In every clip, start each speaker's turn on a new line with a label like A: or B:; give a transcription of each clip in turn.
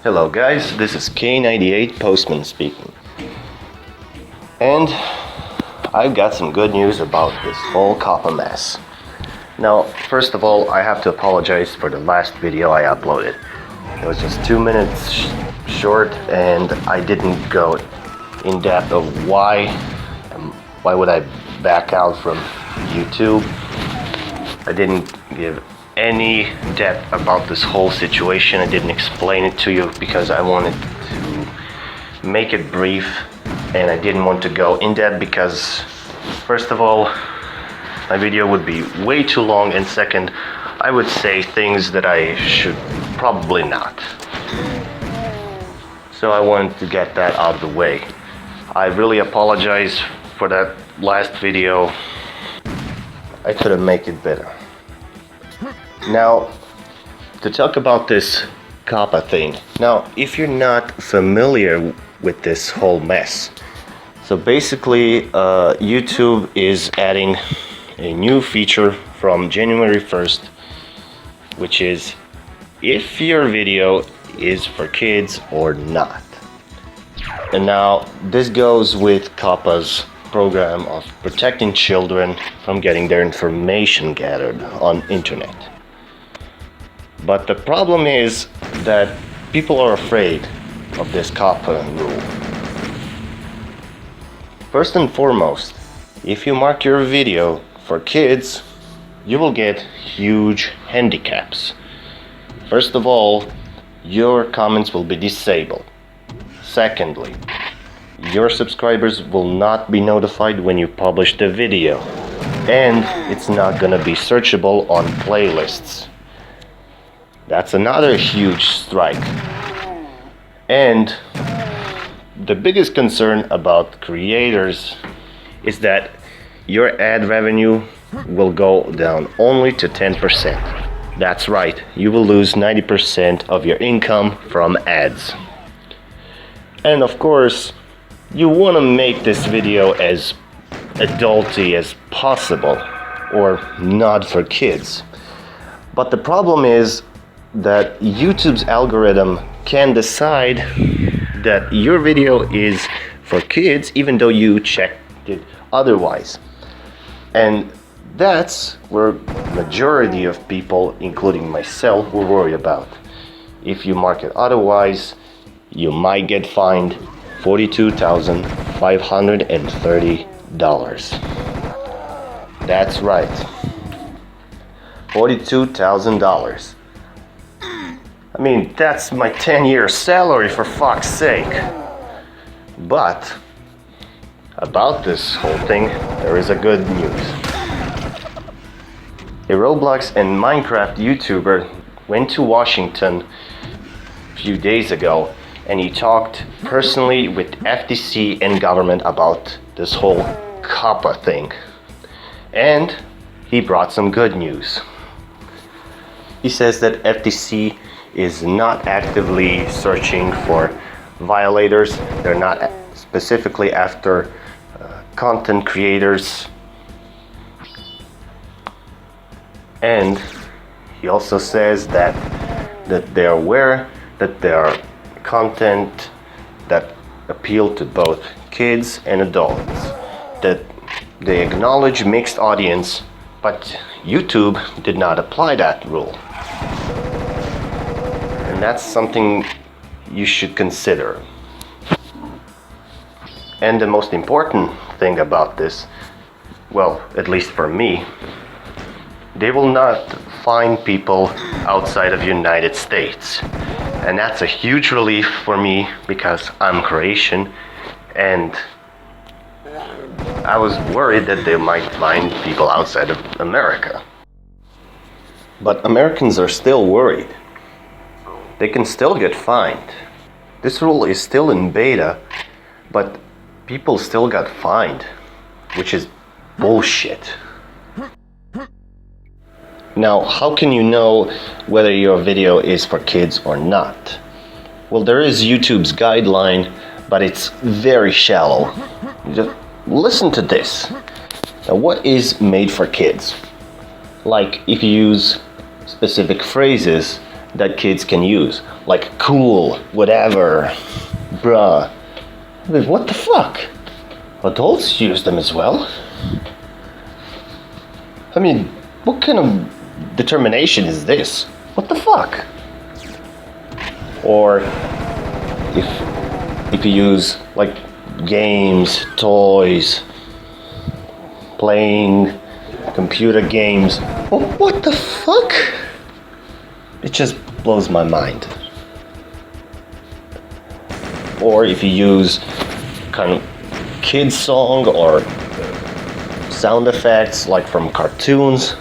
A: Hello guys, this is K98 Postman speaking. And I've got some good news about this whole Coppa mess. Now, first of all, I have to apologize for the last video I uploaded. It was just 2 minutes short and I didn't go in depth of why would I back out from YouTube. I didn't give any depth about this whole situation. I didn't explain it to you because I wanted to make it brief and I didn't want to go in depth because first of all, my video would be way too long, and second, I would say things that I should probably not. So I wanted to get that out of the way. I really apologize for that last video. I could have made it better. Now, to talk about this Coppa thing. Now, if you're not familiar with this whole mess, so basically YouTube is adding a new feature from January 1st, which is if your video is for kids or not. And now this goes with Coppa's program of protecting children from getting their information gathered on internet. But the problem is that people are afraid of this Coppa rule. First and foremost, if you mark your video for kids, you will get huge handicaps. First of all, your comments will be disabled. Secondly, your subscribers will not be notified when you publish the video, and it's not gonna be searchable on playlists. That's another huge strike. And the biggest concern about creators is that your ad revenue will go down only to 10%. That's right, you will lose 90% of your income from ads. And of course, you want to make this video as adulty as possible, or not for kids. But the problem is that YouTube's algorithm can decide that your video is for kids even though you checked it otherwise. And that's where majority of people, including myself, will worry about. If you mark it otherwise, you might get fined $42,530. That's right, $42,000. I mean, that's my 10-year salary, for fuck's sake. But about this whole thing, there is a good news. A Roblox and Minecraft YouTuber went to Washington a few days ago and he talked personally with FTC and government about this whole Coppa thing. And he brought some good news. He says that FTC is not actively searching for violators. They're not specifically after content creators. And he also says that they're aware that there are content that appeal to both kids and adults, that they acknowledge mixed audience, but YouTube did not apply that rule. And that's something you should consider. And the most important thing about this, well, at least for me, they will not fine people outside of United States. And that's a huge relief for me because I'm Croatian and I was worried that they might fine people outside of America. But Americans are still worried. They can still get fined. This rule is still in beta, but people still got fined, which is bullshit. Now, how can you know whether your video is for kids or not? Well, there is YouTube's guideline, but it's very shallow. Just listen to this. Now, what is made for kids? Like, if you use specific phrases that kids can use, like cool, whatever, bruh. What the fuck? Adults use them as well. I mean, what kind of determination is this? What the fuck? Or if you use like games, toys, playing computer games, what the fuck? It just blows my mind. Or if you use kind of kids song or sound effects like from cartoons,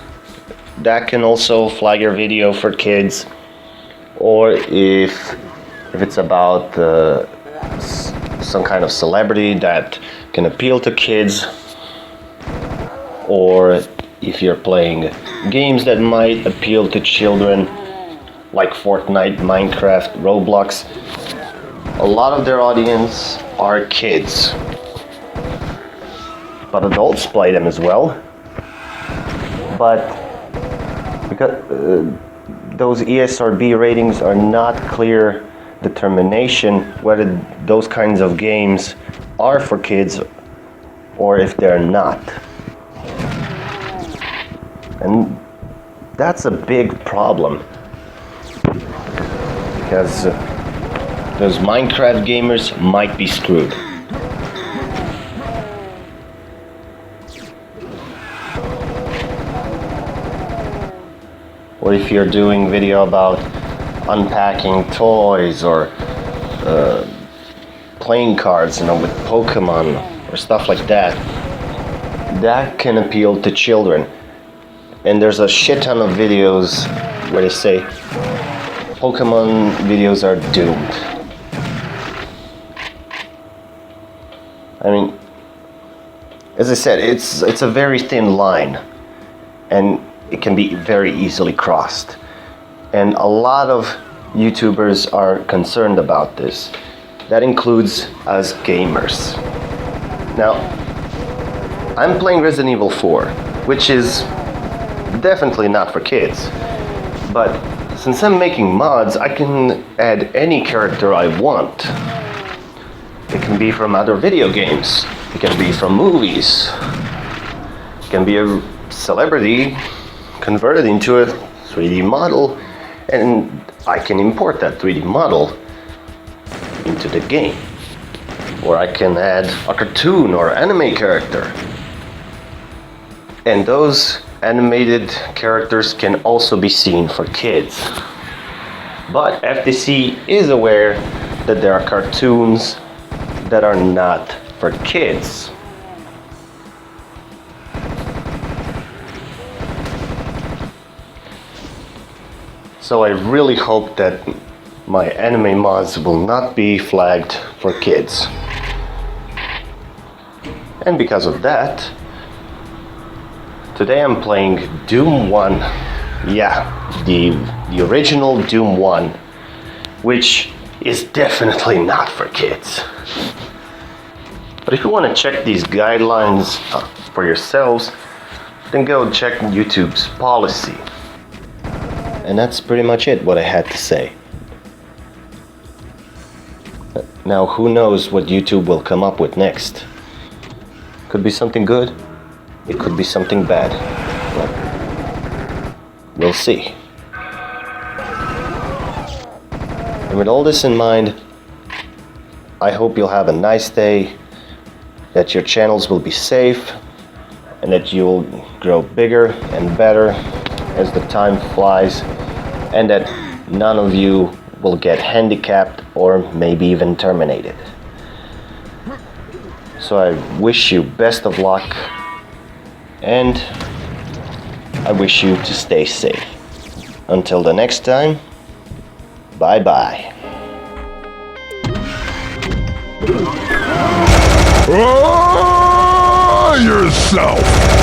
A: that can also flag your video for kids. Or if it's about some kind of celebrity that can appeal to kids, or if you're playing games that might appeal to children like Fortnite, Minecraft, Roblox, a lot of their audience are kids. But adults play them as well. But because those ESRB ratings are not clear determination whether those kinds of games are for kids or if they're not. And that's a big problem, because those Minecraft gamers might be screwed. Or if you're doing video about unpacking toys or playing cards, with Pokemon or stuff like that, that can appeal to children. And there's a shit ton of videos where they say Pokemon videos are doomed. I mean, as I said, it's a very thin line, and it can be very easily crossed. And a lot of YouTubers are concerned about this. That includes us gamers. Now, I'm playing Resident Evil 4, which is definitely not for kids. But since I'm making mods, I can add any character I want. It can be from other video games. It can be from movies. It can be a celebrity converted into a 3D model, and I can import that 3D model into the game. Or I can add a cartoon or anime character. And those animated characters can also be seen for kids. But FTC is aware that there are cartoons that are not for kids. So I really hope that my anime mods will not be flagged for kids. And because of that, today I'm playing Doom 1. Yeah, the original Doom 1, which is definitely not for kids. But if you want to check these guidelines for yourselves, then go check YouTube's policy. And that's pretty much it, what I had to say. Now, who knows what YouTube will come up with next? Could be something good, it could be something bad. But we'll see. And with all this in mind, I hope you'll have a nice day, that your channels will be safe, and that you'll grow bigger and better as the time flies, and that none of you will get handicapped or maybe even terminated. So I wish you best of luck, and I wish you to stay safe. Until the next time, bye-bye.
B: Yourself!